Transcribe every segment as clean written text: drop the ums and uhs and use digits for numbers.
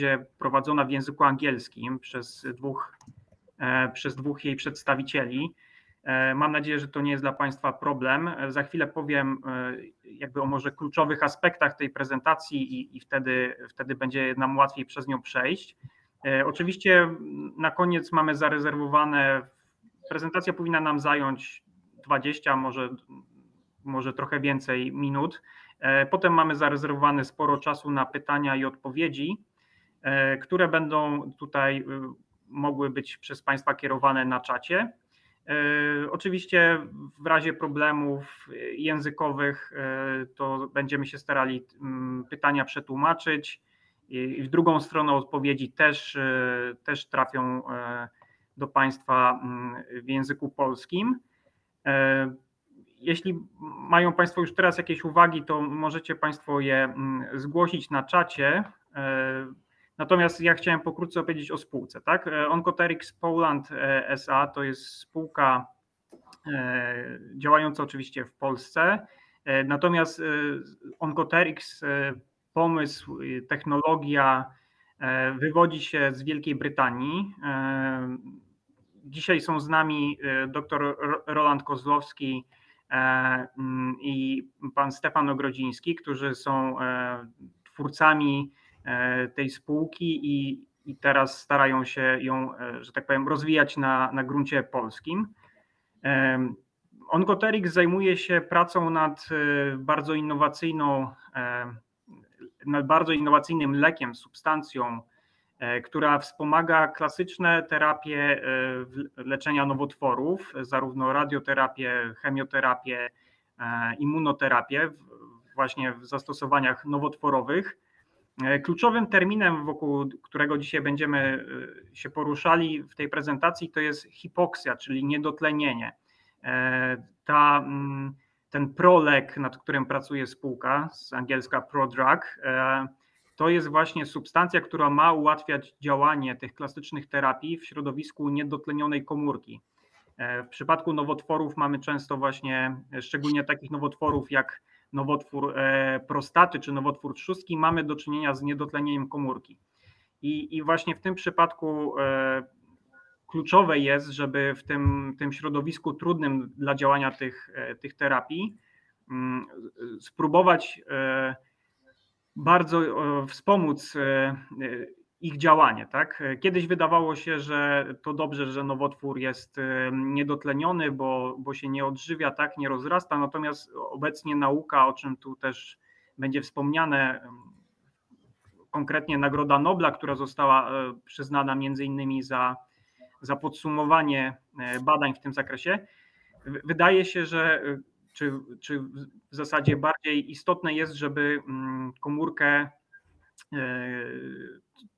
będzie prowadzona w języku angielskim przez dwóch jej przedstawicieli. Mam nadzieję, że to nie jest dla Państwa problem. Za chwilę powiem jakby o może kluczowych aspektach tej prezentacji i wtedy będzie nam łatwiej przez nią przejść. Oczywiście na koniec mamy zarezerwowane, prezentacja powinna nam zająć 20, może trochę więcej minut. Potem mamy zarezerwowane sporo czasu na pytania i odpowiedzi, które będą tutaj mogły być przez Państwa kierowane na czacie. Oczywiście w razie problemów językowych to będziemy się starali pytania przetłumaczyć i w drugą stronę odpowiedzi też trafią do Państwa w języku polskim. Jeśli mają Państwo już teraz jakieś uwagi, to możecie Państwo je zgłosić na czacie. Natomiast ja chciałem pokrótce opowiedzieć o spółce. Tak? Onco Therics Poland SA to jest spółka działająca oczywiście w Polsce. Natomiast Onco Therics, pomysł, technologia wywodzi się z Wielkiej Brytanii. Dzisiaj są z nami dr Roland Kozłowski i pan Stefan Ogrodziński, którzy są twórcami tej spółki i teraz starają się ją, że tak powiem, rozwijać na gruncie polskim. Onco Therics zajmuje się pracą nad bardzo innowacyjnym lekiem, substancją, która wspomaga klasyczne terapie leczenia nowotworów, zarówno radioterapię, chemioterapię, immunoterapię, właśnie w zastosowaniach nowotworowych. Kluczowym terminem, wokół którego dzisiaj będziemy się poruszali w tej prezentacji, to jest hipoksja, czyli niedotlenienie. Ten prolek, nad którym pracuje spółka, z angielska prodrug, to jest właśnie substancja, która ma ułatwiać działanie tych klasycznych terapii w środowisku niedotlenionej komórki. W przypadku nowotworów mamy często właśnie, szczególnie takich nowotworów jak nowotwór prostaty czy nowotwór trzustki, mamy do czynienia z niedotlenieniem komórki. I właśnie w tym przypadku kluczowe jest, żeby w tym środowisku trudnym dla działania tych terapii spróbować bardzo wspomóc ich działanie. Tak? Kiedyś wydawało się, że to dobrze, że nowotwór jest niedotleniony, bo się nie odżywia, tak, nie rozrasta, natomiast obecnie nauka, o czym tu też będzie wspomniane, konkretnie Nagroda Nobla, która została przyznana między innymi za podsumowanie badań w tym zakresie, wydaje się, że czy w zasadzie bardziej istotne jest, żeby komórkę,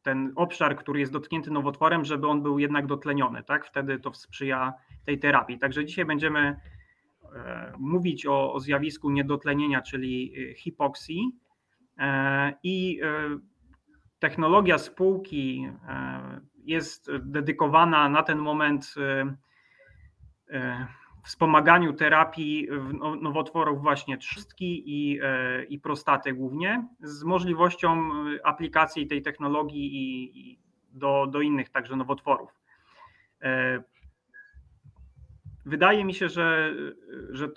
ten obszar, który jest dotknięty nowotworem, żeby on był jednak dotleniony, tak? Wtedy to sprzyja tej terapii. Także dzisiaj będziemy mówić o zjawisku niedotlenienia, czyli hipoksji, i technologia spółki jest dedykowana na ten moment wspomaganiu terapii nowotworów właśnie trzustki i prostaty głównie, z możliwością aplikacji tej technologii do innych także nowotworów. Wydaje mi się, że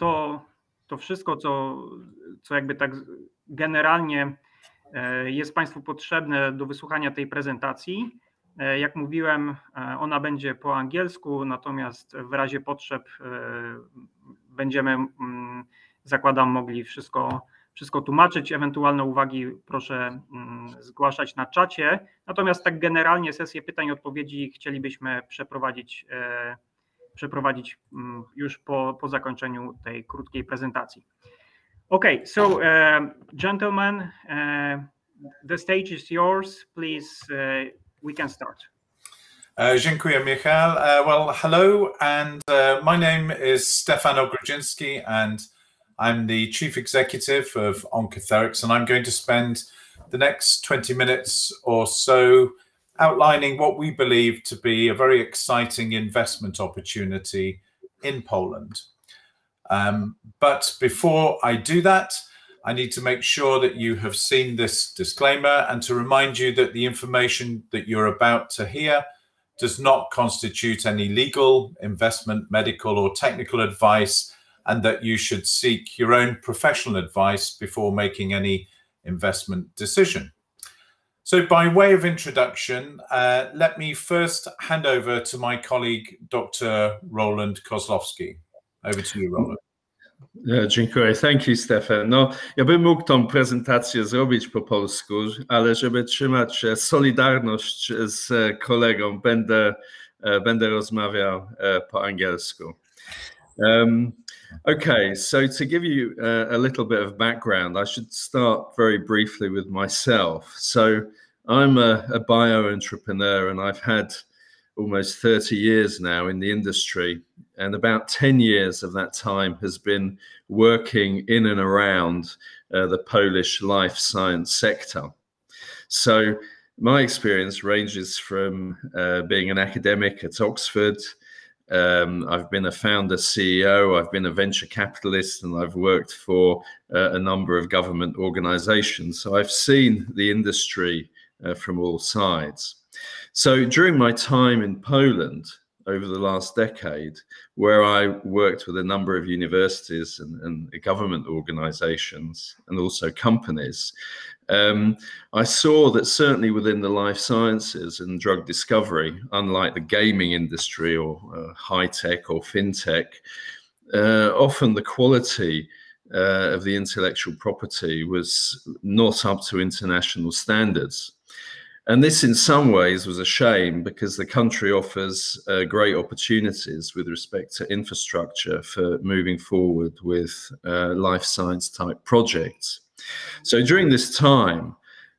to wszystko, co jakby tak generalnie jest Państwu potrzebne do wysłuchania tej prezentacji. Jak mówiłem, ona będzie po angielsku, natomiast w razie potrzeb będziemy, zakładam, mogli wszystko tłumaczyć. Ewentualne uwagi proszę zgłaszać na czacie. Natomiast tak generalnie sesję pytań i odpowiedzi chcielibyśmy przeprowadzić już po zakończeniu tej krótkiej prezentacji. Okay, so gentlemen, the stage is yours. Please, we can start. Dziękuję, Michał. Well, hello, and my name is Stefan Ogrodziński, and I'm the Chief Executive of Onco Therics, and I'm going to spend the next 20 minutes or so outlining what we believe to be a very exciting investment opportunity in Poland. But before I do that, I need to make sure that you have seen this disclaimer and to remind you that the information that you're about to hear does not constitute any legal, investment, medical, or technical advice, and that you should seek your own professional advice before making any investment decision. So by way of introduction, let me first hand over to my colleague, Dr. Roland Kozlowski. Over to you, Roland. Dziękuję. Thank you, Stefan. No, ja bym mógł tą prezentację zrobić po polsku, ale żeby trzymać solidarność z kolegą, będę rozmawiał po angielsku. Okay, so to give you a little bit of background, I should start very briefly with myself. So I'm a bio-entrepreneur, and I've had almost 30 years now in the industry, and about 10 years of that time has been working in and around the Polish life science sector. So my experience ranges from being an academic at Oxford. I've been a founder CEO, I've been a venture capitalist, and I've worked for a number of government organizations. So I've seen the industry from all sides. So during my time in Poland over the last decade, where I worked with a number of universities and government organizations and also companies, I saw that certainly within the life sciences and drug discovery, unlike the gaming industry or high tech or fintech, often the quality of the intellectual property was not up to international standards. And this in some ways was a shame, because the country offers great opportunities with respect to infrastructure for moving forward with life science type projects. So during this time,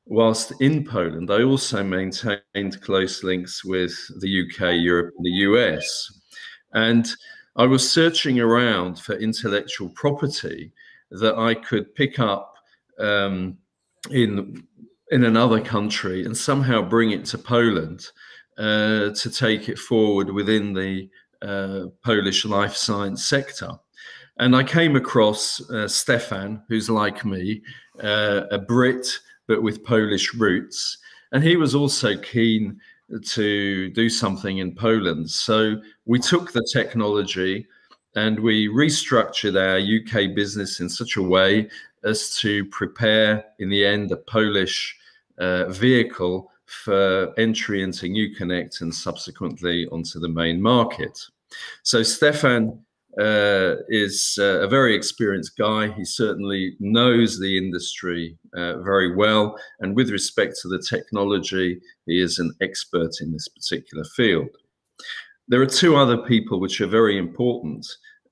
whilst in Poland, I also maintained close links with the UK, Europe, and the US. And I was searching around for intellectual property that I could pick up in another country and somehow bring it to Poland to take it forward within the Polish life science sector. And I came across Stefan, who's like me, a Brit, but with Polish roots. And he was also keen to do something in Poland. So we took the technology and we restructured our UK business in such a way as to prepare, in the end, a Polish vehicle for entry into NewConnect and subsequently onto the main market. So Stefan is a very experienced guy. He certainly knows the industry very well, and with respect to the technology, he is an expert in this particular field. There are two other people which are very important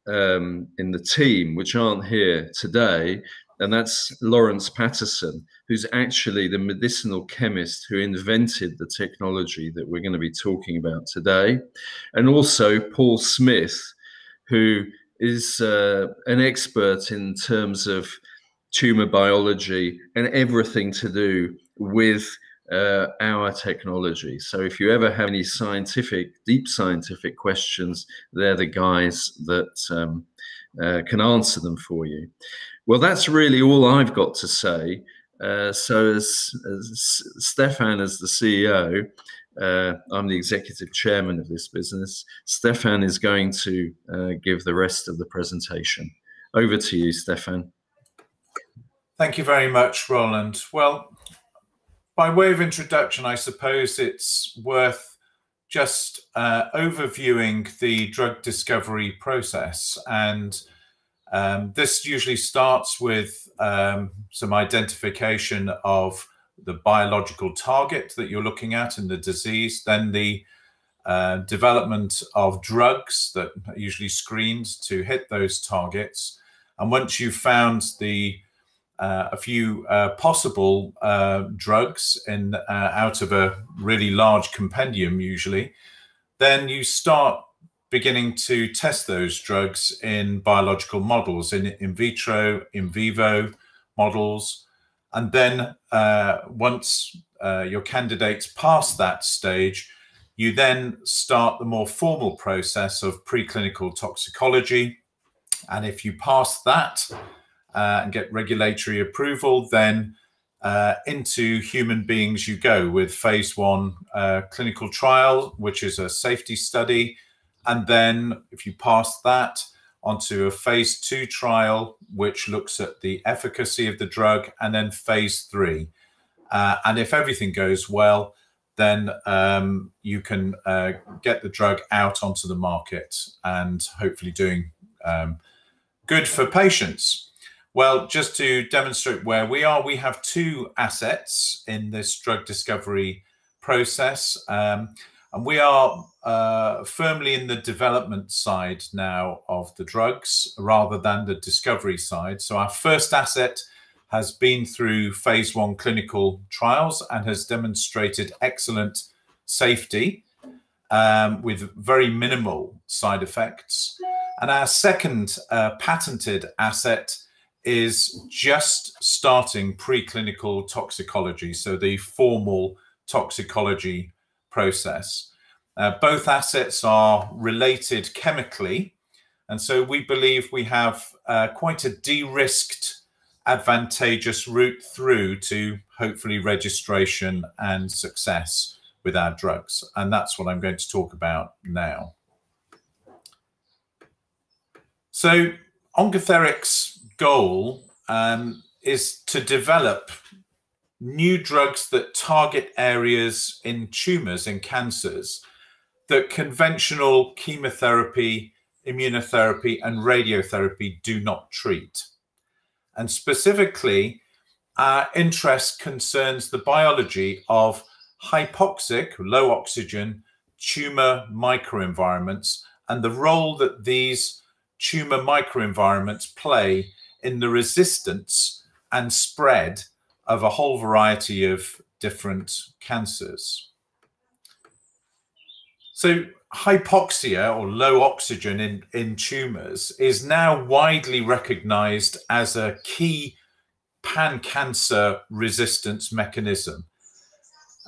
in the team, which aren't here today, and that's Lawrence Patterson, who's actually the medicinal chemist who invented the technology that we're going to be talking about today, and also Paul Smith, who is an expert in terms of tumor biology and everything to do with our technology. So if you ever have any deep scientific questions, they're the guys that can answer them for you. Well, that's really all I've got to say. So as Stefan, as the CEO, I'm the executive chairman of this business. Stefan is going to give the rest of the presentation. Over to you, Stefan. Thank you very much, Roland. Well, by way of introduction, I suppose it's worth just overviewing the drug discovery process. And this usually starts with some identification of the biological target that you're looking at in the disease, then the development of drugs that are usually screened to hit those targets. And once you've found a few possible drugs out of a really large compendium usually, then you start beginning to test those drugs in biological models, in vitro, in vivo models. And then once your candidates pass that stage, you then start the more formal process of preclinical toxicology. And if you pass that, and get regulatory approval, then into human beings you go with phase 1 clinical trial, which is a safety study. And then if you pass that, onto a phase 2 trial, which looks at the efficacy of the drug, and then phase 3. And if everything goes well, then you can get the drug out onto the market and hopefully doing good for patients. Well, just to demonstrate where we are, we have 2 assets in this drug discovery process. And we are firmly in the development side now of the drugs rather than the discovery side. So our first asset has been through phase 1 clinical trials and has demonstrated excellent safety with very minimal side effects. And our second patented asset is just starting preclinical toxicology, so the formal toxicology process. Both assets are related chemically, and so we believe we have quite a de-risked, advantageous route through to hopefully registration and success with our drugs. And that's what I'm going to talk about now. So Onco Therics' goal is to develop new drugs that target areas in tumors, in cancers, that conventional chemotherapy, immunotherapy, and radiotherapy do not treat. And specifically, our interest concerns the biology of hypoxic, low oxygen, tumor microenvironments and the role that these tumor microenvironments play in the resistance and spread of a whole variety of different cancers. So hypoxia, or low oxygen in tumors, is now widely recognized as a key pan-cancer resistance mechanism.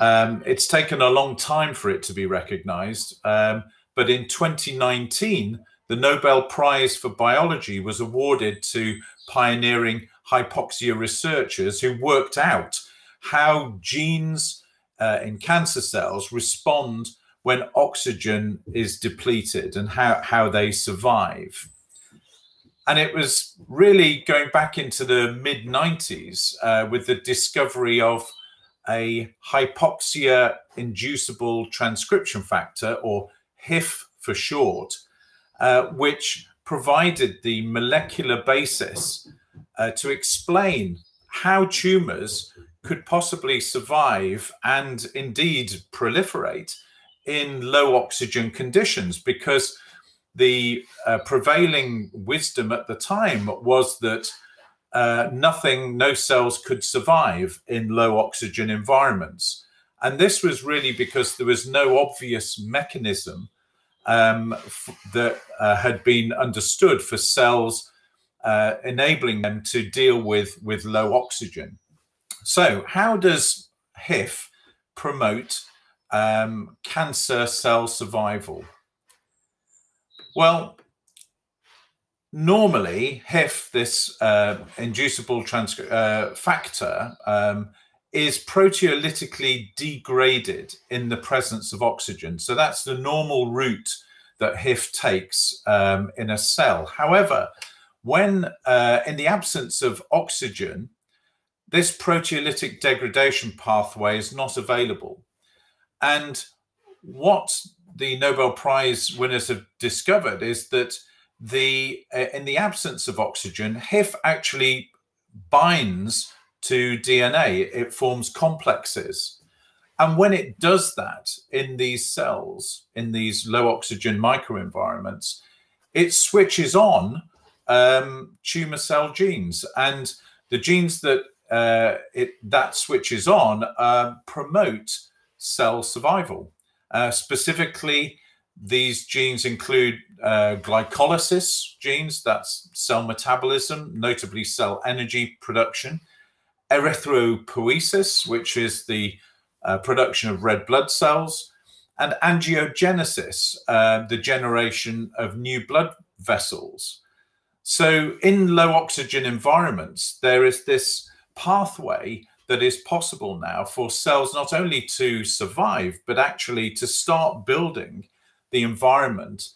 It's taken a long time for it to be recognized, but in 2019, the Nobel Prize for Biology was awarded to pioneering hypoxia researchers who worked out how genes in cancer cells respond when oxygen is depleted and how they survive. And it was really going back into the mid-90s with the discovery of a hypoxia-inducible transcription factor, or HIF for short, which provided the molecular basis to explain how tumors could possibly survive and indeed proliferate in low oxygen conditions, because the prevailing wisdom at the time was that no cells could survive in low oxygen environments. And this was really because there was no obvious mechanism that had been understood for cells enabling them to deal with low oxygen. So how does HIF promote cancer cell survival? Well, normally HIF, this inducible factor, is proteolytically degraded in the presence of oxygen. So that's the normal route that HIF takes in a cell. However, when in the absence of oxygen, this proteolytic degradation pathway is not available. And what the Nobel Prize winners have discovered is that in the absence of oxygen, HIF actually binds to DNA. It forms complexes. And when it does that in these cells, in these low oxygen microenvironments, it switches on tumor cell genes. And the genes that that switches on promote cell survival. Specifically, these genes include glycolysis genes, that's cell metabolism, notably cell energy production, erythropoiesis, which is the production of red blood cells, and angiogenesis, the generation of new blood vessels. So in low oxygen environments, there is this pathway that is possible now for cells not only to survive, but actually to start building the environment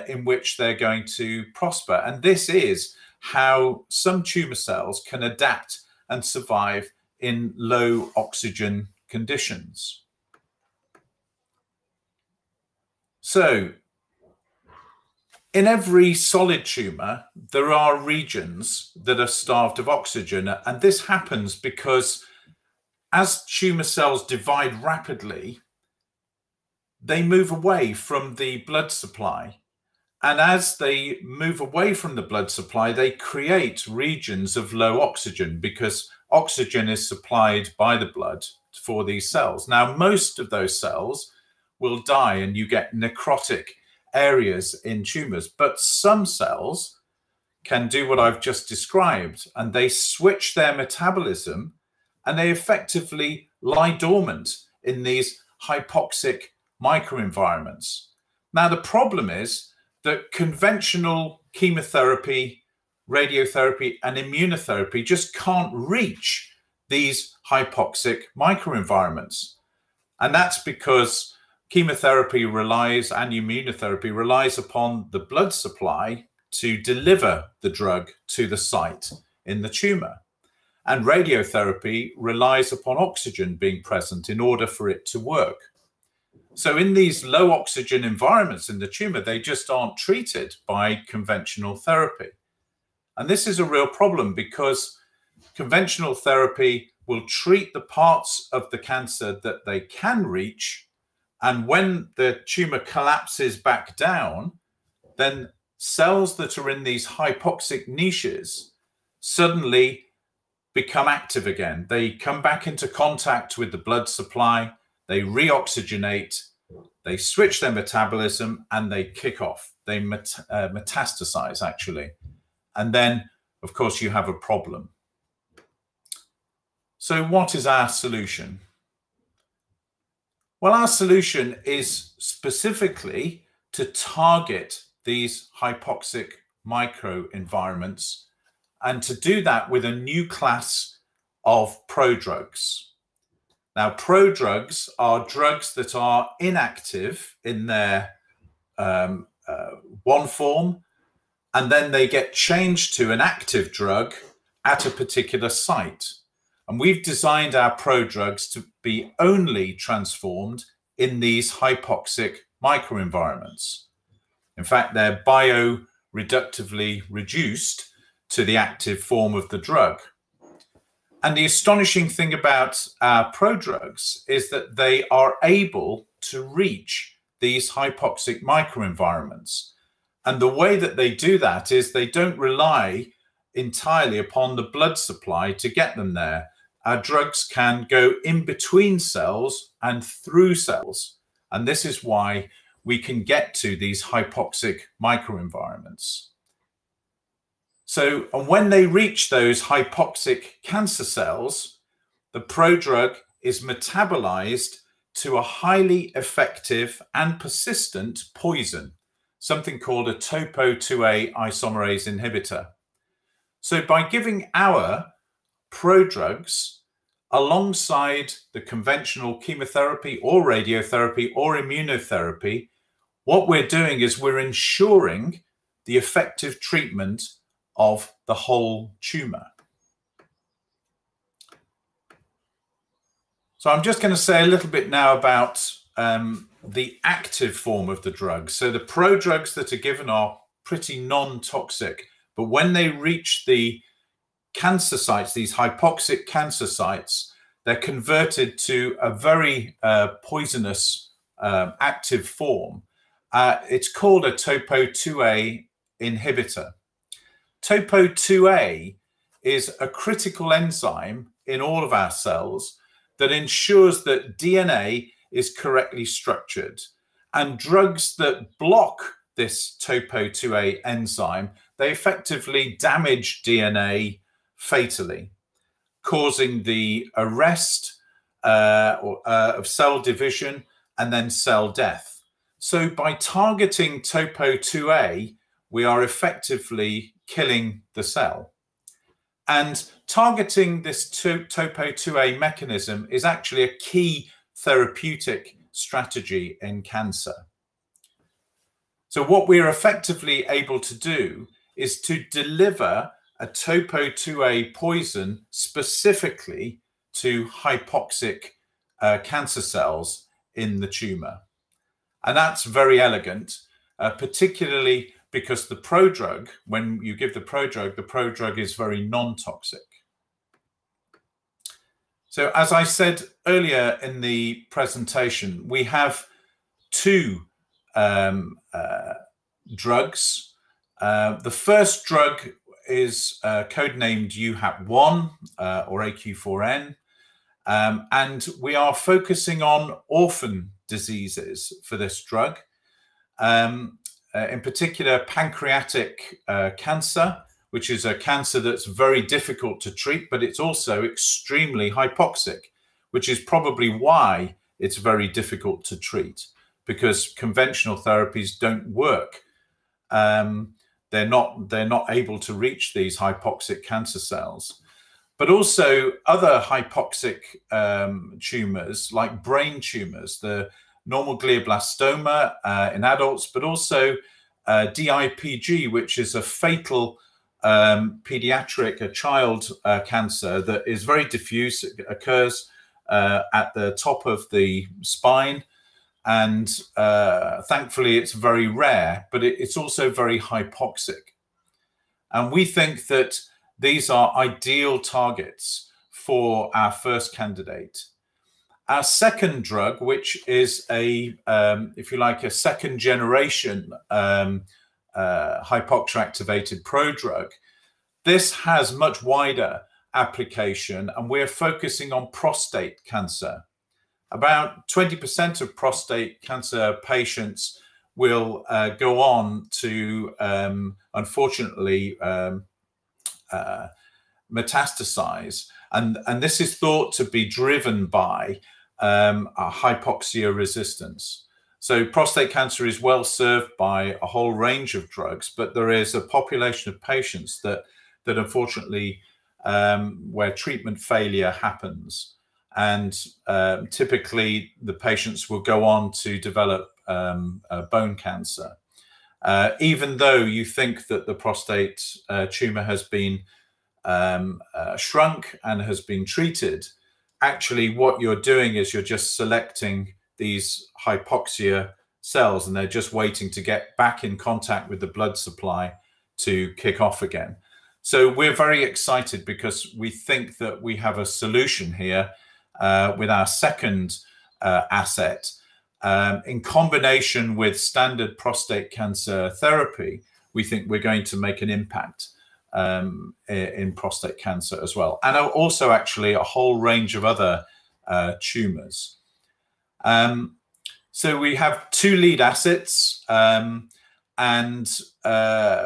in which they're going to prosper. And this is how some tumor cells can adapt and survive in low oxygen conditions. So in every solid tumor, there are regions that are starved of oxygen. And this happens because as tumor cells divide rapidly, they move away from the blood supply. And as they move away from the blood supply, they create regions of low oxygen because oxygen is supplied by the blood for these cells. Now, most of those cells will die and you get necrotic areas in tumors, but some cells can do what I've just described, and they switch their metabolism and they effectively lie dormant in these hypoxic microenvironments. Now, the problem is that conventional chemotherapy, radiotherapy, and immunotherapy just can't reach these hypoxic microenvironments. And that's because chemotherapy relies and immunotherapy relies upon the blood supply to deliver the drug to the site in the tumor. And radiotherapy relies upon oxygen being present in order for it to work. So in these low oxygen environments in the tumor, they just aren't treated by conventional therapy. And this is a real problem because conventional therapy will treat the parts of the cancer that they can reach. And when the tumor collapses back down, then cells that are in these hypoxic niches suddenly become active again. They come back into contact with the blood supply. They reoxygenate, they switch their metabolism, and they kick off. They metastasize, actually. And then, of course, you have a problem. So what is our solution? Well, our solution is specifically to target these hypoxic microenvironments and to do that with a new class of prodrugs. Now, prodrugs are drugs that are inactive in their one form, and then they get changed to an active drug at a particular site. And we've designed our prodrugs to be only transformed in these hypoxic microenvironments. In fact, they're bioreductively reduced to the active form of the drug. And the astonishing thing about our prodrugs is that they are able to reach these hypoxic microenvironments. And the way that they do that is they don't rely entirely upon the blood supply to get them there. Our drugs can go in between cells and through cells. And this is why we can get to these hypoxic microenvironments. So, and when they reach those hypoxic cancer cells, the prodrug is metabolized to a highly effective and persistent poison, something called a topo-2A isomerase inhibitor. So by giving our prodrugs alongside the conventional chemotherapy or radiotherapy or immunotherapy, what we're doing is we're ensuring the effective treatment of the whole tumor. So I'm just going to say a little bit now about the active form of the drug. So the prodrugs that are given are pretty non-toxic, but when they reach the cancer sites, these hypoxic cancer sites, they're converted to a very poisonous active form. It's called a topo-2A inhibitor. Topo-2A is a critical enzyme in all of our cells that ensures that DNA is correctly structured. And drugs that block this topo-2A enzyme, they effectively damage DNA fatally, causing the arrest of cell division and then cell death. So by targeting topo-2A, we are effectively killing the cell. And targeting this topo2A mechanism is actually a key therapeutic strategy in cancer. So what we're effectively able to do is to deliver a topo2A poison specifically to hypoxic cancer cells in the tumor. And that's very elegant, particularly because the prodrug, when you give the prodrug is very non-toxic. So as I said earlier in the presentation, we have two drugs. The first drug is codenamed UHAP1 or AQ4N, and we are focusing on orphan diseases for this drug. In particular, pancreatic cancer, which is a cancer that's very difficult to treat, but it's also extremely hypoxic, which is probably why it's very difficult to treat, because conventional therapies don't work. They're not able to reach these hypoxic cancer cells. But also other hypoxic tumors, like brain tumors, the normal glioblastoma in adults, but also DIPG, which is a fatal pediatric, child cancer that is very diffuse. It occurs at the top of the spine, and thankfully it's very rare, but it's also very hypoxic. And we think that these are ideal targets for our first candidate. Our second drug, which is a, if you like, a second generation hypoxia-activated prodrug, this has much wider application, and we're focusing on prostate cancer. About 20% of prostate cancer patients will go on to, unfortunately, metastasize, and this is thought to be driven by a hypoxia resistance. So prostate cancer is well served by a whole range of drugs, but there is a population of patients that unfortunately where treatment failure happens, and typically the patients will go on to develop bone cancer. Even though you think that the prostate tumor has been shrunk and has been treated, actually what you're doing is you're just selecting these hypoxia cells, and they're just waiting to get back in contact with the blood supply to kick off again. So we're very excited because we think that we have a solution here with our second asset. In combination with standard prostate cancer therapy, we think we're going to make an impact in prostate cancer as well, and also actually a whole range of other tumors. So we have two lead assets, and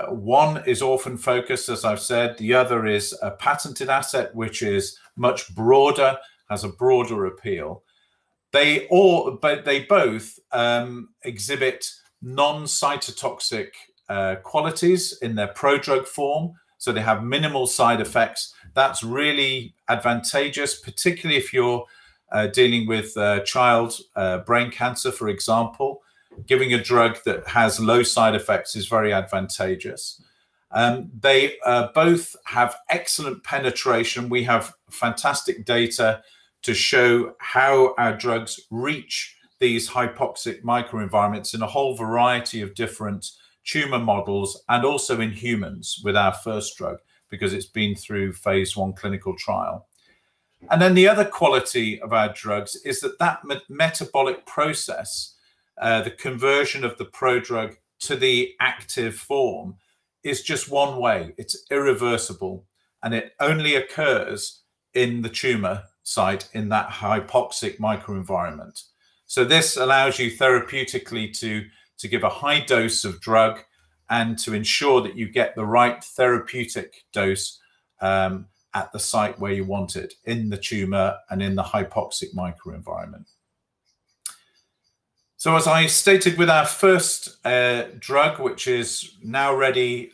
one is orphan focused, as I've said. The other is a patented asset, which is much broader, has a broader appeal. They both exhibit non-cytotoxic qualities in their prodrug form, so they have minimal side effects. That's really advantageous, particularly if you're dealing with child brain cancer, for example. Giving a drug that has low side effects is very advantageous. They both have excellent penetration. We have fantastic data to show how our drugs reach these hypoxic microenvironments in a whole variety of different tumor models, and also in humans with our first drug, because it's been through phase 1 clinical trial. And then the other quality of our drugs is that metabolic process, the conversion of the prodrug to the active form, is just one way. It's irreversible, and it only occurs in the tumor site in that hypoxic microenvironment. So this allows you therapeutically to give a high dose of drug and to ensure that you get the right therapeutic dose at the site where you want it, in the tumor and in the hypoxic microenvironment. So as I stated with our first drug, which is now ready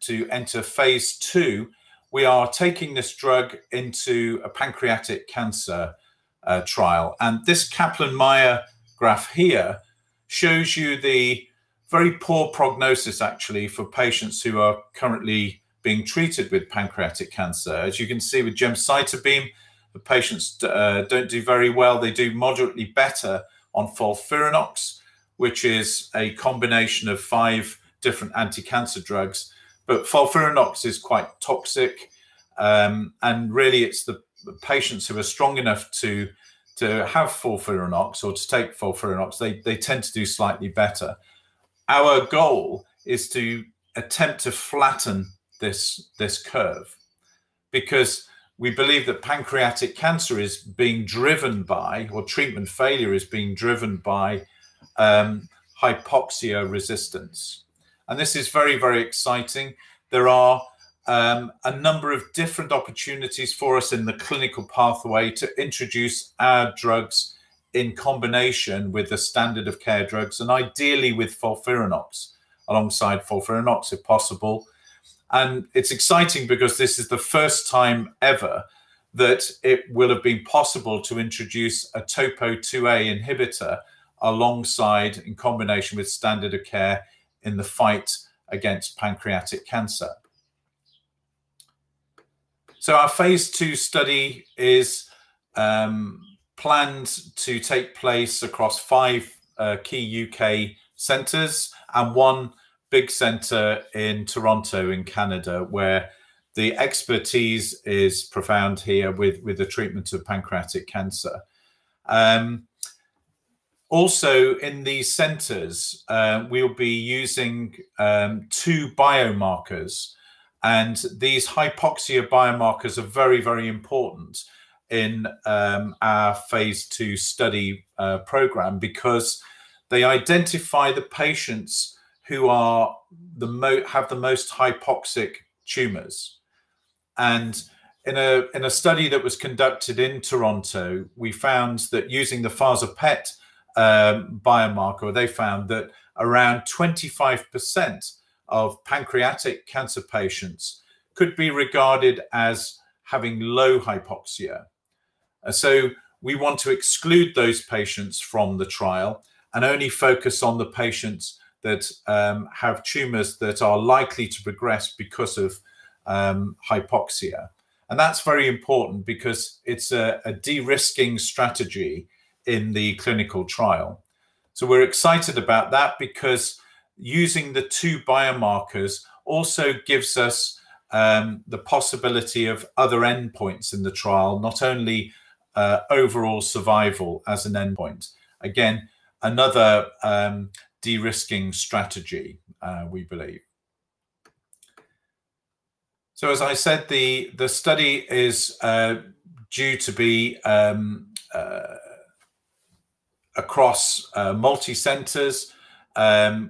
to enter phase 2, we are taking this drug into a pancreatic cancer trial. And this Kaplan-Meier graph here shows you the very poor prognosis actually for patients who are currently being treated with pancreatic cancer. As you can see with gemcitabine, the patients don't do very well. They do moderately better on FOLFIRINOX, which is a combination of 5 different anti-cancer drugs. But FOLFIRINOX is quite toxic, and really it's the patients who are strong enough to have FOLFIRINOX or to take FOLFIRINOX, they tend to do slightly better. Our goal is to attempt to flatten this curve, because we believe that pancreatic cancer is being driven by, or treatment failure is being driven by, hypoxia resistance. And this is very, very exciting. There are a number of different opportunities for us in the clinical pathway to introduce our drugs in combination with the standard of care drugs, and ideally with FOLFIRINOX, alongside FOLFIRINOX if possible. And it's exciting because this is the first time ever that it will have been possible to introduce a topo-2A inhibitor alongside, in combination with standard of care in the fight against pancreatic cancer. So our phase 2 study is planned to take place across 5 key UK centres and 1 big centre in Toronto in Canada, where the expertise is profound here with the treatment of pancreatic cancer. Also in these centres, we'll be using 2 biomarkers, and these hypoxia biomarkers are very, very important in our phase 2 study program, because they identify the patients who are have the most hypoxic tumors. And in a study that was conducted in Toronto, we found that using the FASA-PET biomarker, they found that around 25% of pancreatic cancer patients could be regarded as having low hypoxia. So we want to exclude those patients from the trial and only focus on the patients that have tumors that are likely to progress because of hypoxia. And that's very important because it's a de-risking strategy in the clinical trial. So we're excited about that, because using the 2 biomarkers also gives us the possibility of other endpoints in the trial, not only overall survival as an endpoint. Again, another de-risking strategy, we believe. So as I said, the study is due to be across multi-centres.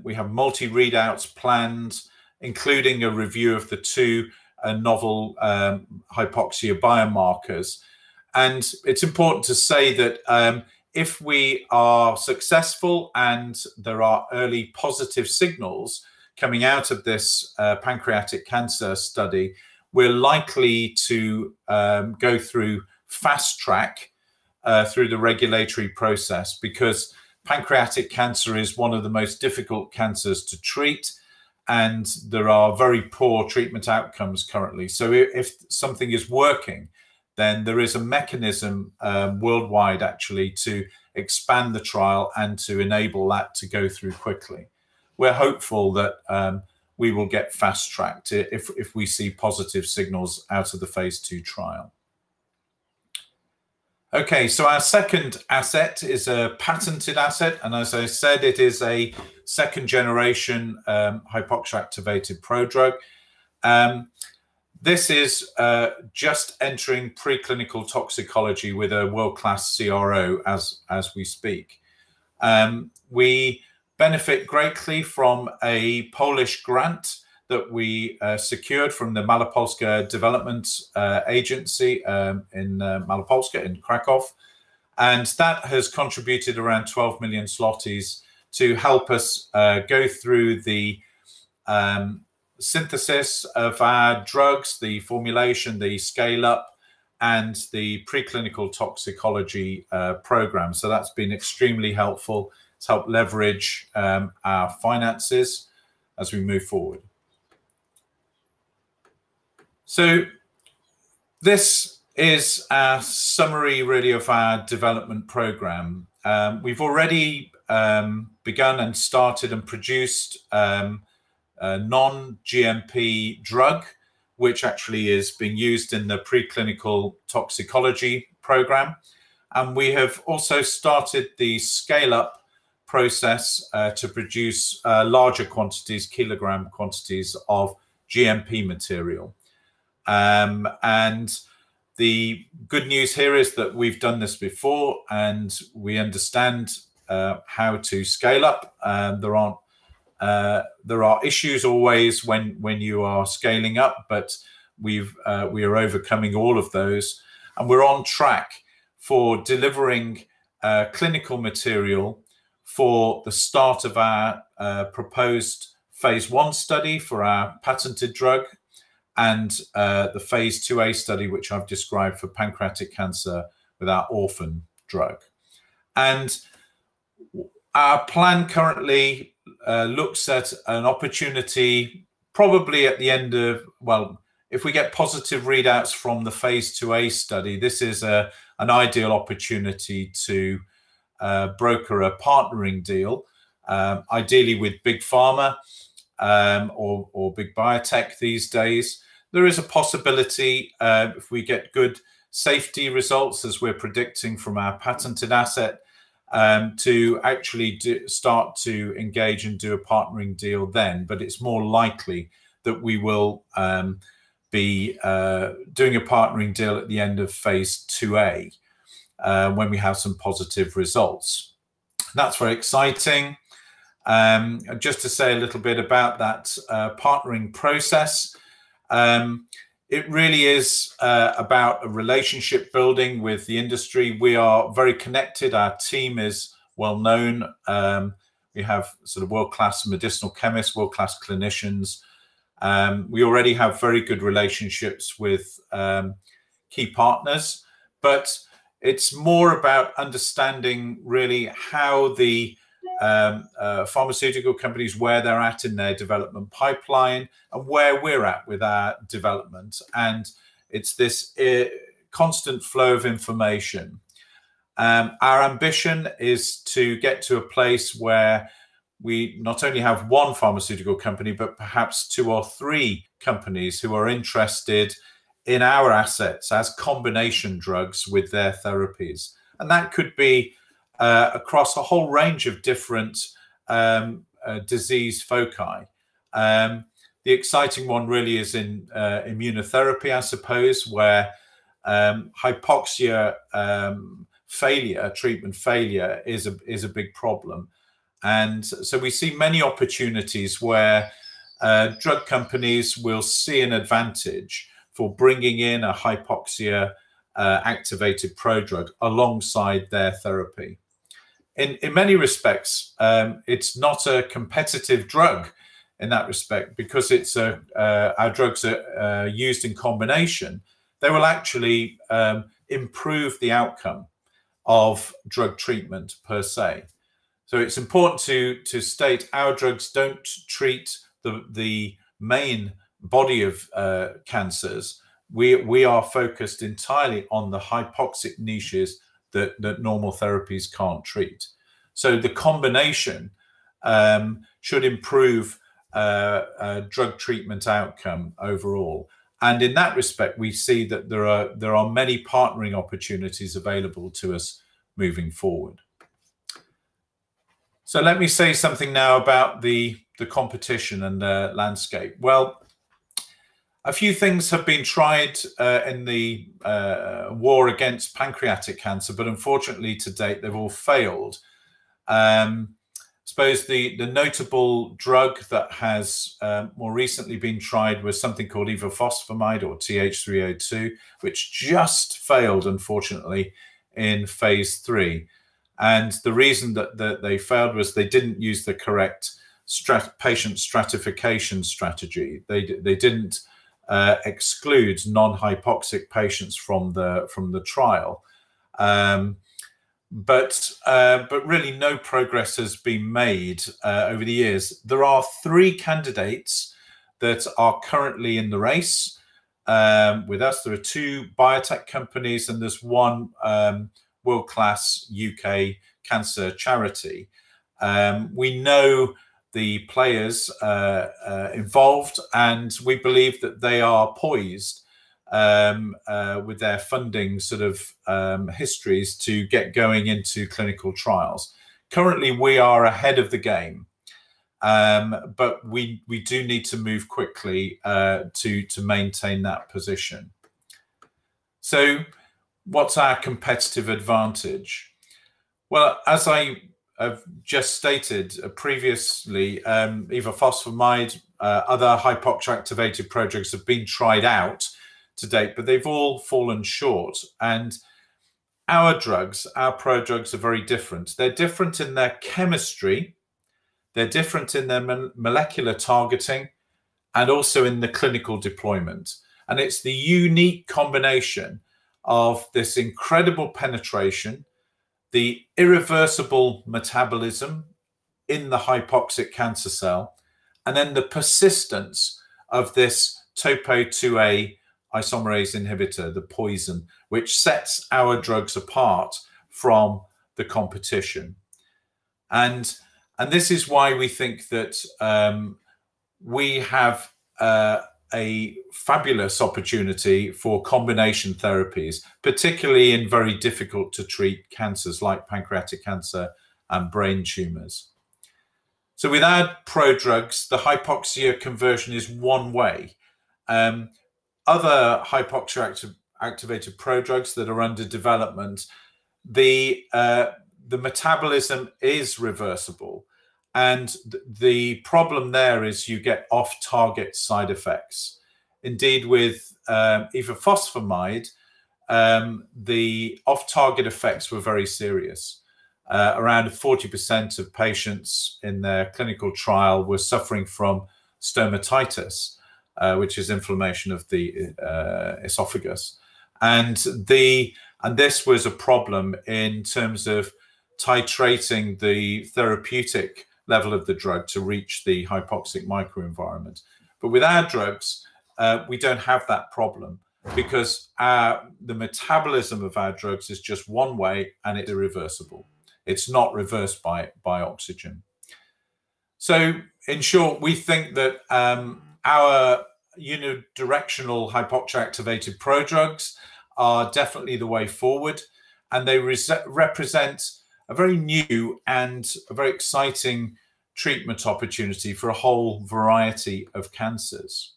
We have multi-readouts planned, including a review of the 2 novel hypoxia biomarkers. And it's important to say that if we are successful and there are early positive signals coming out of this pancreatic cancer study, we're likely to go through fast track through the regulatory process, because pancreatic cancer is one of the most difficult cancers to treat, and there are very poor treatment outcomes currently. So if something is working, then there is a mechanism worldwide actually to expand the trial and to enable that to go through quickly. We're hopeful that we will get fast-tracked if we see positive signals out of the phase 2 trial. Okay, so our second asset is a patented asset, and as I said, it is a second-generation hypoxia-activated prodrug. This is just entering preclinical toxicology with a world-class CRO as we speak. We benefit greatly from a Polish grant that we secured from the Malopolska Development Agency in Malopolska in Krakow. And that has contributed around 12 million zlotys to help us go through the synthesis of our drugs, the formulation, the scale up, and the preclinical toxicology program. So that's been extremely helpful. It's helped leverage our finances as we move forward. So this is our summary really of our development program. We've already begun and started and produced a non-GMP drug, which actually is being used in the preclinical toxicology program. And we have also started the scale-up process to produce larger quantities, kilogram quantities of GMP material. And the good news here is that we've done this before and we understand how to scale up. There are issues always when you are scaling up, but we are overcoming all of those, and we're on track for delivering clinical material for the start of our proposed phase 1 study for our patented drug, and the phase 2A study, which I've described for pancreatic cancer with our orphan drug. And our plan currently looks at an opportunity probably at the end of, well, if we get positive readouts from the phase 2A study, this is an ideal opportunity to broker a partnering deal, ideally with big pharma or big biotech these days. There is a possibility if we get good safety results, as we're predicting from our patented asset, to actually start to engage and do a partnering deal then. But it's more likely that we will be doing a partnering deal at the end of phase 2A when we have some positive results. That's very exciting. Just to say a little bit about that partnering process, it really is about a relationship building with the industry. We are very connected. Our team is well known. We have sort of world-class medicinal chemists, world-class clinicians. We already have very good relationships with key partners, but it's more about understanding really how the pharmaceutical companies, where they're at in their development pipeline and where we're at with our development. And it's this constant flow of information. Our ambition is to get to a place where we not only have one pharmaceutical company, but perhaps 2 or 3 companies who are interested in our assets as combination drugs with their therapies. And that could be across a whole range of different disease foci. The exciting one really is in immunotherapy, I suppose, where hypoxia failure, treatment failure is a big problem. And so we see many opportunities where drug companies will see an advantage for bringing in a hypoxia activated prodrug alongside their therapy. In many respects, it's not a competitive drug in that respect, because it's our drugs are used in combination. They will actually improve the outcome of drug treatment per se. So it's important to state our drugs don't treat the main body of cancers. We are focused entirely on the hypoxic niches that normal therapies can't treat. So the combination should improve drug treatment outcome overall. And in that respect, we see that there are many partnering opportunities available to us moving forward. So let me say something now about the competition and the landscape. Well, a few things have been tried in the war against pancreatic cancer, but unfortunately to date they've all failed. I suppose the notable drug that has more recently been tried was something called ifosfamide, or TH302, which just failed, unfortunately, in phase 3. And the reason that they failed was they didn't use the correct patient stratification strategy. They didn't exclude non-hypoxic patients from the trial, but really no progress has been made over the years. There are 3 candidates that are currently in the race with us. There are 2 biotech companies, and there's 1 world-class UK cancer charity. We know the players involved, and we believe that they are poised with their funding sort of histories to get going into clinical trials. Currently, we are ahead of the game, but we do need to move quickly to maintain that position. So what's our competitive advantage? Well, as I've just stated previously, ifosfamide, other hypoxia-activated prodrugs have been tried out to date, but they've all fallen short. And our drugs, our prodrugs, are very different. They're different in their chemistry, they're different in their molecular targeting, and also in the clinical deployment. And it's the unique combination of this incredible penetration, the irreversible metabolism in the hypoxic cancer cell, and then the persistence of this topo-2A isomerase inhibitor, the poison, which sets our drugs apart from the competition. And this is why we think that we have a fabulous opportunity for combination therapies, particularly in very difficult to treat cancers like pancreatic cancer and brain tumors. So with our prodrugs, the hypoxia conversion is one way. Other hypoxia activated prodrugs that are under development, the metabolism is reversible. And the problem there is you get off-target side effects. Indeed, with ifosfamide, the off-target effects were very serious. Around 40% of patients in their clinical trial were suffering from stomatitis, which is inflammation of the esophagus. And this was a problem in terms of titrating the therapeutic level of the drug to reach the hypoxic microenvironment. But with our drugs, we don't have that problem because the metabolism of our drugs is just one way and it's irreversible. It's not reversed by oxygen. So in short, we think that our unidirectional hypoxia-activated prodrugs are definitely the way forward, and they represent a very new and a very exciting treatment opportunity for a whole variety of cancers.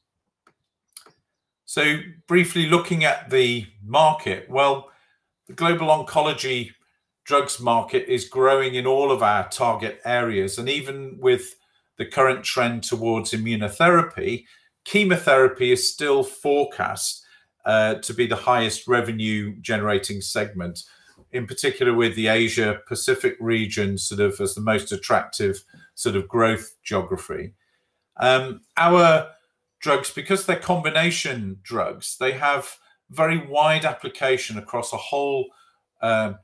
So briefly looking at the market, well, the global oncology drugs market is growing in all of our target areas. And even with the current trend towards immunotherapy, chemotherapy is still forecast to be the highest revenue generating segment, in particular with the Asia Pacific region sort of as the most attractive sort of growth geography. Our drugs, because they're combination drugs, they have very wide application across a whole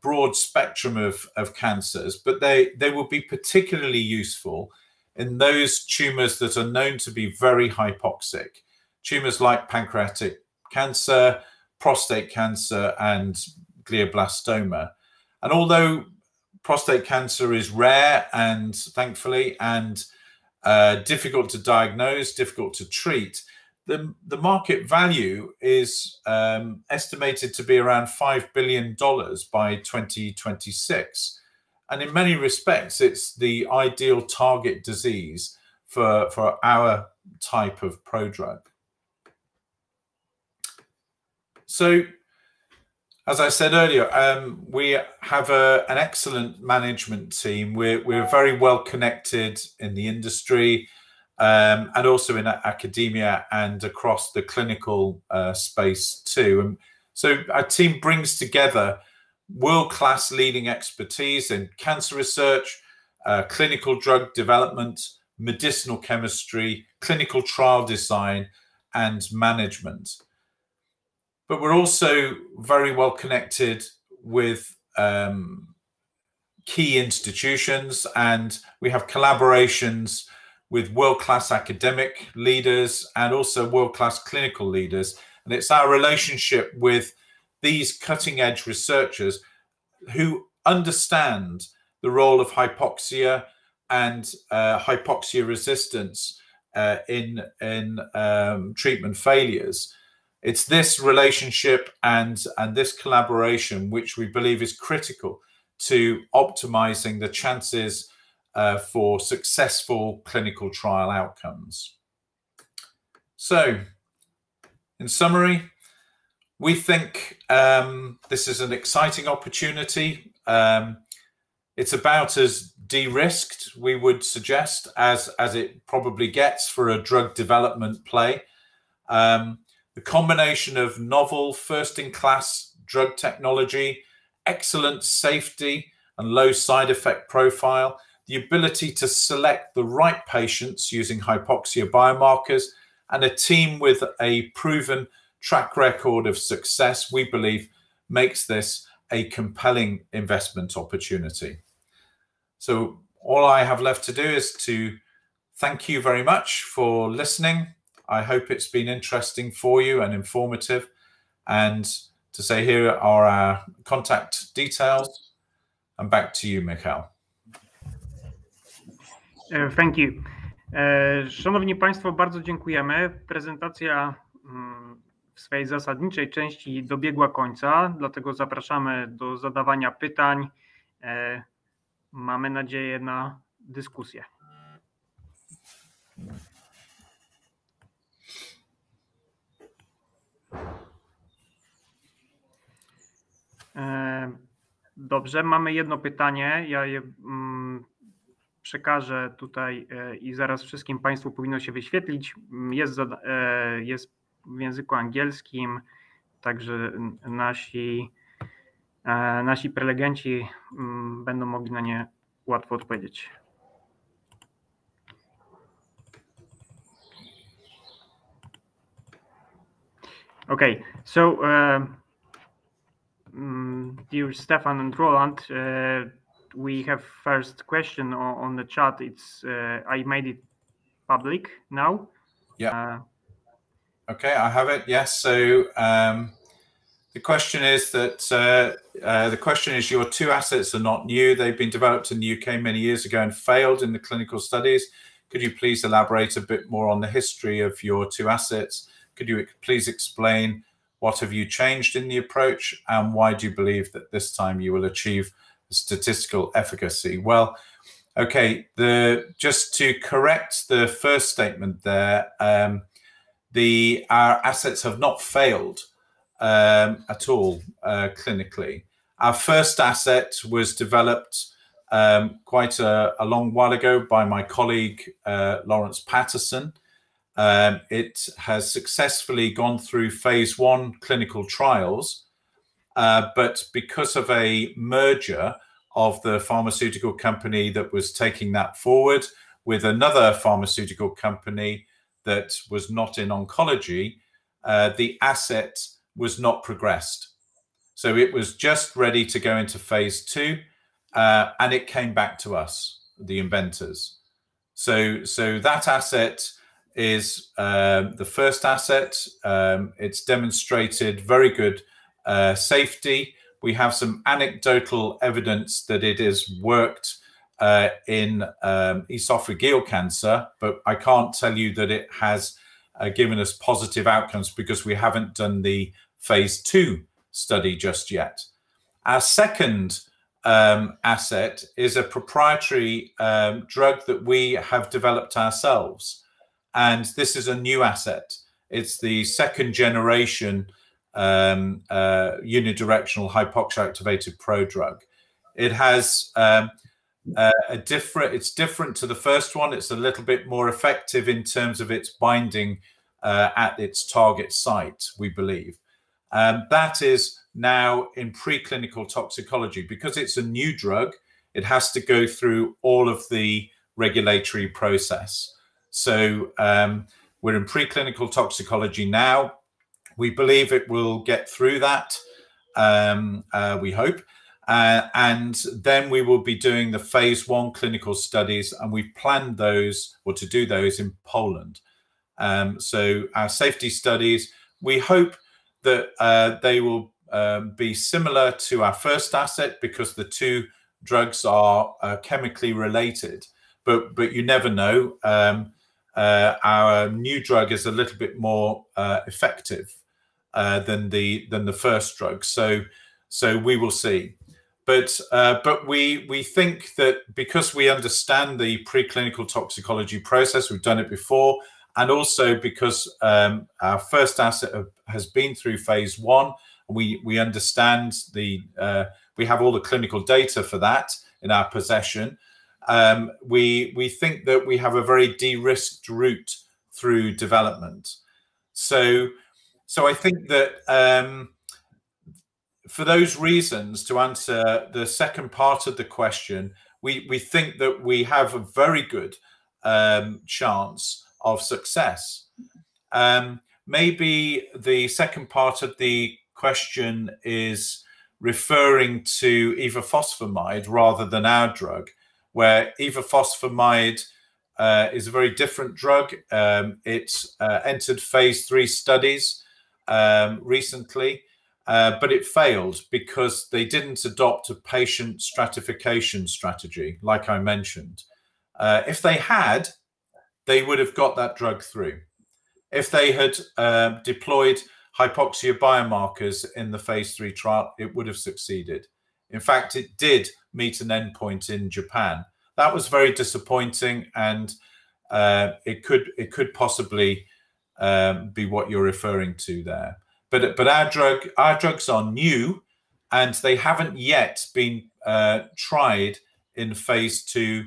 broad spectrum of cancers, but they will be particularly useful in those tumors that are known to be very hypoxic, tumors like pancreatic cancer, prostate cancer, and glioblastoma. And although prostate cancer is rare and thankfully and difficult to diagnose, difficult to treat, the market value is estimated to be around $5 billion by 2026. And in many respects, it's the ideal target disease for our type of prodrug. So, as I said earlier, we have an excellent management team. We're very well connected in the industry and also in academia and across the clinical space too. And so our team brings together world-class leading expertise in cancer research, clinical drug development, medicinal chemistry, clinical trial design, and management. But we're also very well connected with key institutions, and we have collaborations with world-class academic leaders and also world-class clinical leaders. And it's our relationship with these cutting-edge researchers who understand the role of hypoxia and hypoxia resistance in treatment failures. It's this relationship and this collaboration which we believe is critical to optimizing the chances for successful clinical trial outcomes. So, in summary, we think this is an exciting opportunity. It's about as de-risked, we would suggest, as it probably gets for a drug development play. The combination of novel, first-in-class drug technology, excellent safety and low side effect profile, the ability to select the right patients using hypoxia biomarkers, and a team with a proven track record of success, we believe makes this a compelling investment opportunity. So all I have left to do is to thank you very much for listening. I hope it's been interesting for you and informative, and to say here are our contact details. And back to you, Michał. Thank you. Szanowni Państwo, bardzo dziękujemy. Prezentacja w swojej zasadniczej części dobiegła końca, dlatego zapraszamy do zadawania pytań. Mamy nadzieję na dyskusję. Dobrze, mamy jedno pytanie. Ja je przekażę tutaj i zaraz wszystkim Państwu powinno się wyświetlić. Jest w języku angielskim, także nasi prelegenci będą mogli na nie łatwo odpowiedzieć. Okay, so dear Stefan and Roland, we have first question on the chat. It's I made it public now. Yeah. Okay, I have it. Yes. So the question is your two assets are not new. They've been developed in the UK many years ago and failed in the clinical studies. Could you please elaborate a bit more on the history of your two assets? Could you please explain what have you changed in the approach, and why do you believe that this time you will achieve statistical efficacy? Well, okay, just to correct the first statement there, our assets have not failed at all clinically. Our first asset was developed quite a long while ago by my colleague Lawrence Patterson. It has successfully gone through phase 1 clinical trials, but because of a merger of the pharmaceutical company that was taking that forward with another pharmaceutical company that was not in oncology, the asset was not progressed. So it was just ready to go into phase 2, and it came back to us, the inventors. So that asset is the first asset. It's demonstrated very good safety. We have some anecdotal evidence that it has worked in esophageal cancer, but I can't tell you that it has given us positive outcomes because we haven't done the phase 2 study just yet. Our second asset is a proprietary drug that we have developed ourselves. And this is a new asset. It's the second generation unidirectional hypoxia activated prodrug. It has it's different to the first one. It's a little bit more effective in terms of its binding at its target site, we believe. That is now in preclinical toxicology. Because it's a new drug, it has to go through all of the regulatory process. So we're in preclinical toxicology now. We believe it will get through that, we hope. And then we will be doing the phase 1 clinical studies, and we've planned those, or to do those, in Poland. So our safety studies, we hope that they will be similar to our first asset, because the two drugs are chemically related. But you never know. Our new drug is a little bit more effective than the first drug. So we will see. But we think that because we understand the preclinical toxicology process, we've done it before, and also because our first asset has been through phase 1, we understand we have all the clinical data for that in our possession. We think that we have a very de-risked route through development. So I think that for those reasons, to answer the second part of the question, we think that we have a very good chance of success. Maybe the second part of the question is referring to ifosfamide rather than our drug, where ifosfamide is a very different drug. It's entered phase 3 studies recently, but it failed because they didn't adopt a patient stratification strategy, like I mentioned. If they had, they would have got that drug through. If they had deployed hypoxia biomarkers in the phase 3 trial, it would have succeeded. In fact, it did meet an endpoint in Japan. That was very disappointing, and it could possibly be what you're referring to there. But our drugs are new, and they haven't yet been tried in phase 2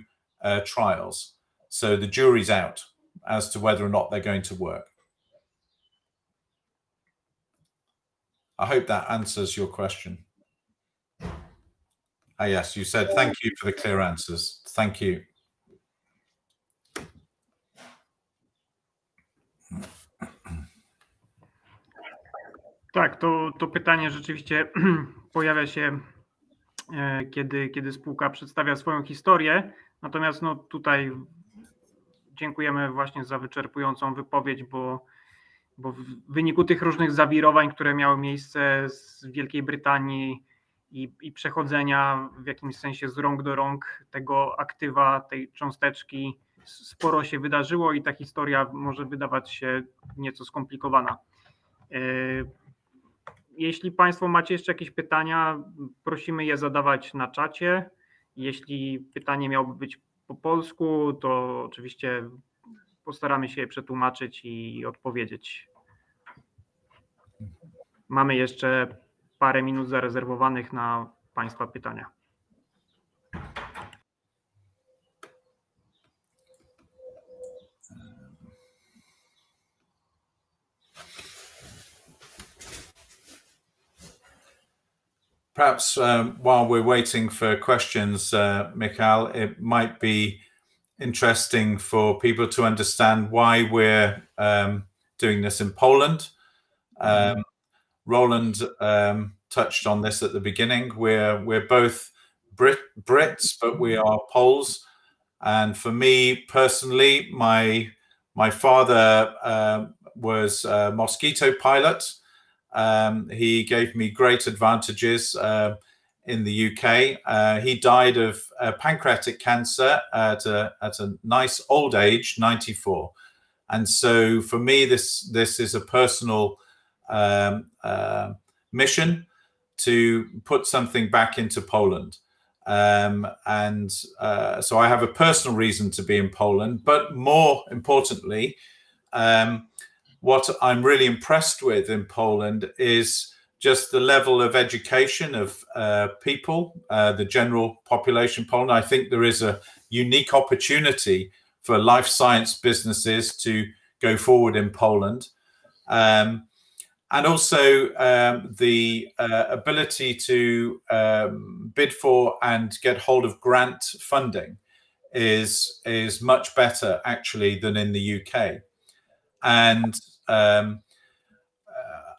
trials. So the jury's out as to whether or not they're going to work. I hope that answers your question. Ah, yes, you said thank you for the clear answers. Thank you. Tak, to pytanie rzeczywiście pojawia się, kiedy spółka przedstawia swoją historię. Natomiast no, tutaj dziękujemy właśnie za wyczerpującą wypowiedź, bo w wyniku tych różnych zawirowań, które miały miejsce z Wielkiej Brytanii i przechodzenia w jakimś sensie z rąk do rąk tego aktywa, tej cząsteczki, sporo się wydarzyło i ta historia może wydawać się nieco skomplikowana. Jeśli Państwo macie jeszcze jakieś pytania, prosimy je zadawać na czacie. Jeśli pytanie miałoby być po polsku, to oczywiście postaramy się je przetłumaczyć i odpowiedzieć. Mamy jeszcze parę minut zarezerwowanych na Państwa pytania. Perhaps while we're waiting for questions, Michal, it might be interesting for people to understand why we're doing this in Poland. Roland touched on this at the beginning. We're both Brits, but we are Poles. And for me personally, my father was a mosquito pilot. He gave me great advantages in the UK. He died of pancreatic cancer at a nice old age, 94. And so for me, this is a personal mission to put something back into Poland. So I have a personal reason to be in Poland, but more importantly, what I'm really impressed with in Poland is just the level of education of people, the general population of Poland. I think there is a unique opportunity for life science businesses to go forward in Poland. And also the ability to bid for and get hold of grant funding is much better actually than in the UK. And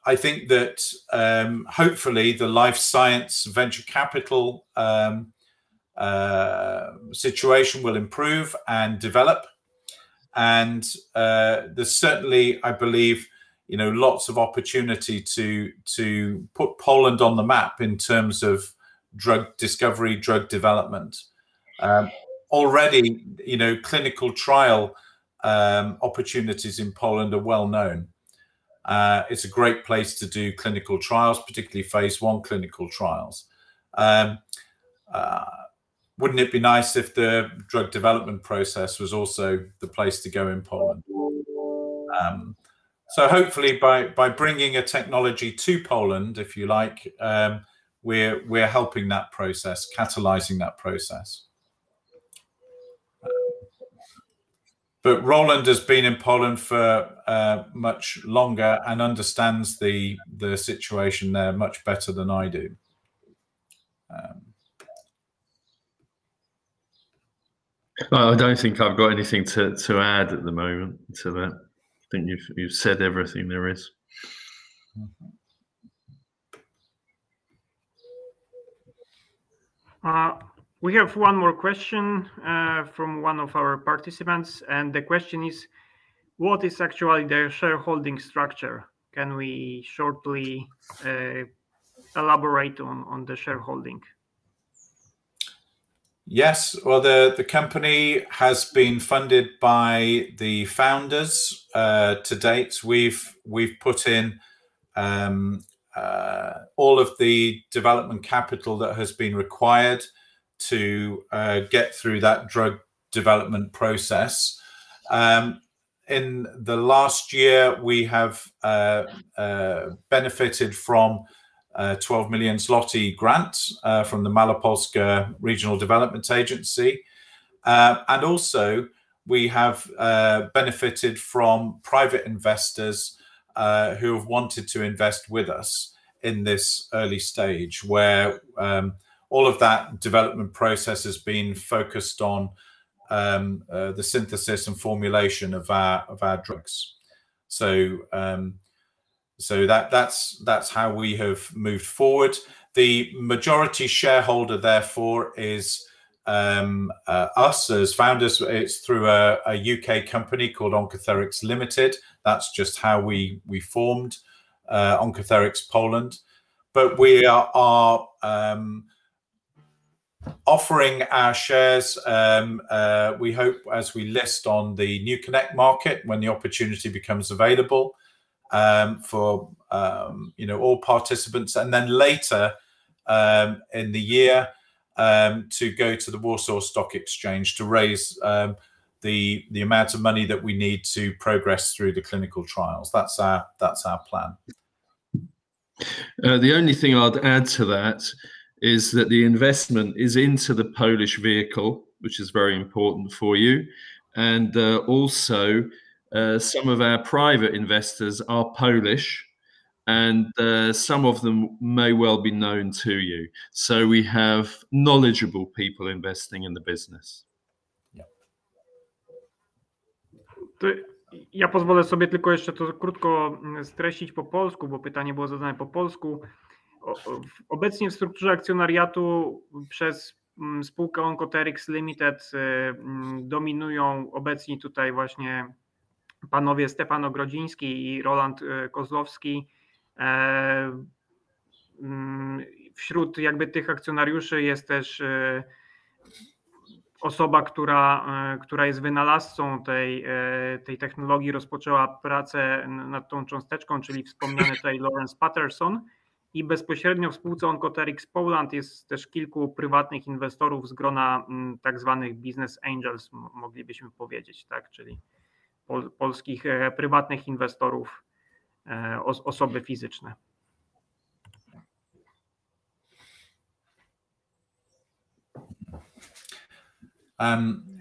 I think that hopefully the life science venture capital situation will improve and develop. And there's certainly, I believe, lots of opportunity to put Poland on the map in terms of drug discovery, drug development. Already, clinical trial opportunities in Poland are well known. It's a great place to do clinical trials, particularly phase 1 clinical trials. Wouldn't it be nice if the drug development process was also the place to go in Poland? So hopefully by bringing a technology to Poland, if you like, we're helping that process, catalyzing that process. But Roland has been in Poland for much longer and understands the situation there much better than I do. Well, I don't think I've got anything to add at the moment to that. I think you've said everything there is. We have one more question from one of our participants, and the question is, what is actually the shareholding structure? Can we shortly elaborate on the shareholding? Yes, well, the company has been funded by the founders to date. We've put in all of the development capital that has been required to get through that drug development process. In the last year, we have benefited from 12 million zloty grant from the Malopolska Regional Development Agency. And also, we have benefited from private investors who have wanted to invest with us in this early stage, where all of that development process has been focused on the synthesis and formulation of our drugs. So that's how we have moved forward. The majority shareholder, therefore, is us as founders. It's through a UK company called Onco Therics Limited. That's just how we formed Onco Therics Poland. But we are offering our shares, we hope, as we list on the New Connect market when the opportunity becomes available, for all participants, and then later in the year to go to the Warsaw Stock Exchange to raise the amount of money that we need to progress through the clinical trials. That's our plan. The only thing I'd add to that is that the investment is into the Polish vehicle, which is very important for you, and also some of our private investors are Polish, and some of them may well be known to you. So we have knowledgeable people investing in the business. Ja pozwolę sobie tylko jeszcze to krótko streścić po polsku, bo pytanie było zadane po polsku. Obecnie w strukturze akcjonariatu przez spółkę Onco Therics Limited dominują obecni tutaj właśnie panowie Stefan Ogrodziński i Roland Kozłowski. Wśród jakby tych akcjonariuszy jest też osoba, która jest wynalazcą tej technologii, rozpoczęła pracę nad tą cząsteczką, czyli wspomniany tutaj Lawrence Patterson. I bezpośrednio w spółce Onco Therics Poland jest też kilku prywatnych inwestorów z grona tak zwanych business angels, moglibyśmy powiedzieć, tak, czyli polskich prywatnych inwestorów, osoby fizyczne.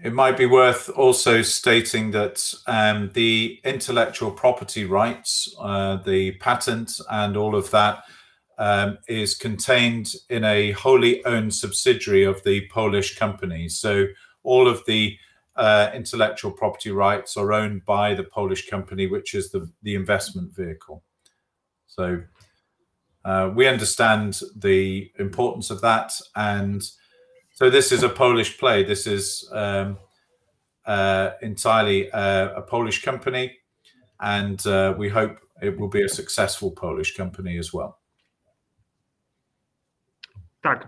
It might be worth also stating that the intellectual property rights, the patent and all of that is contained in a wholly owned subsidiary of the Polish company. So all of the intellectual property rights are owned by the Polish company, which is the investment vehicle. So we understand the importance of that, and so this is a Polish play. This is entirely a Polish company, and we hope it will be a successful Polish company as well. Tak,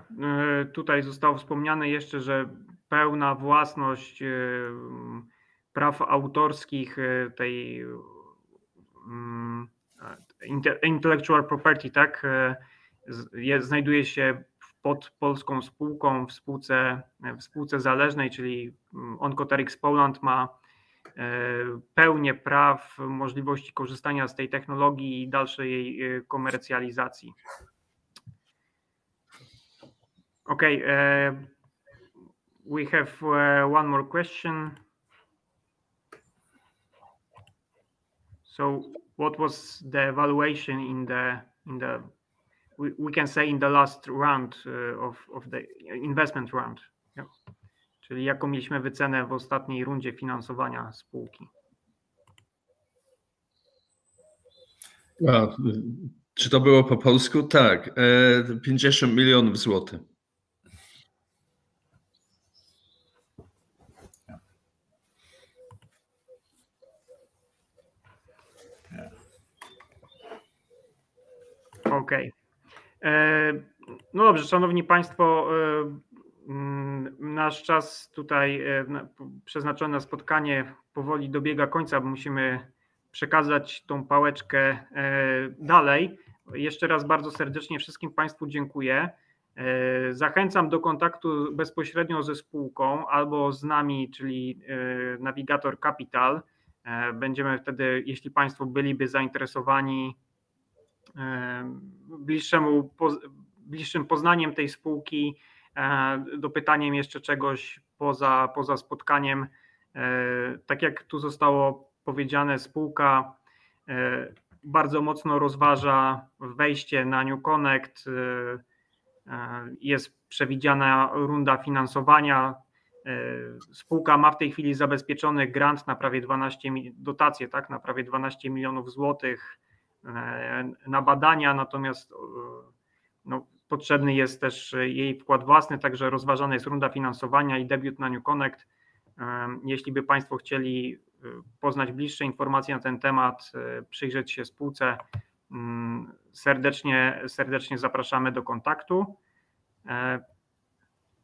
tutaj zostało wspomniane jeszcze, że pełna własność praw autorskich tej intellectual property, tak, znajduje się pod polską spółką w spółce zależnej, czyli Onco Therics Poland ma pełnię praw, możliwości korzystania z tej technologii i dalszej jej komercjalizacji. Okay, we have one more question. So, what was the valuation in the we can say in the last round of the investment round? Yeah. Czyli jaką mieliśmy wycenę w ostatniej rundzie finansowania spółki? Czy to było po polsku? Tak, 50 milionów złotych. Okej. No dobrze, szanowni państwo, nasz czas tutaj przeznaczony na spotkanie powoli dobiega końca, bo musimy przekazać tą pałeczkę dalej. Jeszcze raz bardzo serdecznie wszystkim państwu dziękuję. Zachęcam do kontaktu bezpośrednio ze spółką albo z nami, czyli Navigator Capital. Będziemy wtedy, jeśli państwo byliby zainteresowani bliższym poznaniem tej spółki, dopytaniem jeszcze czegoś poza spotkaniem. Tak jak tu zostało powiedziane, spółka bardzo mocno rozważa wejście na New Connect. Jest przewidziana runda finansowania. Spółka ma w tej chwili zabezpieczony grant na prawie 12 dotacje, tak, na prawie 12 milionów złotych na badania, natomiast no, potrzebny jest też jej wkład własny, także rozważana jest runda finansowania i debiut na New Connect. Jeśli by państwo chcieli poznać bliższe informacje na ten temat, przyjrzeć się spółce, serdecznie zapraszamy do kontaktu.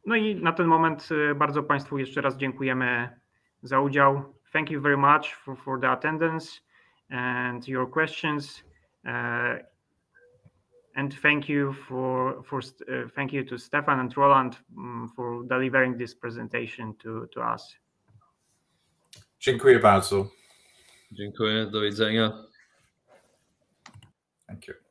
No i na ten moment bardzo państwu jeszcze raz dziękujemy za udział. Thank you very much for the attendance and your questions. And thank you thank you to Stefan and Roland for delivering this presentation to us. Dziękuję bardzo. Dziękuję, do widzenia. Thank you.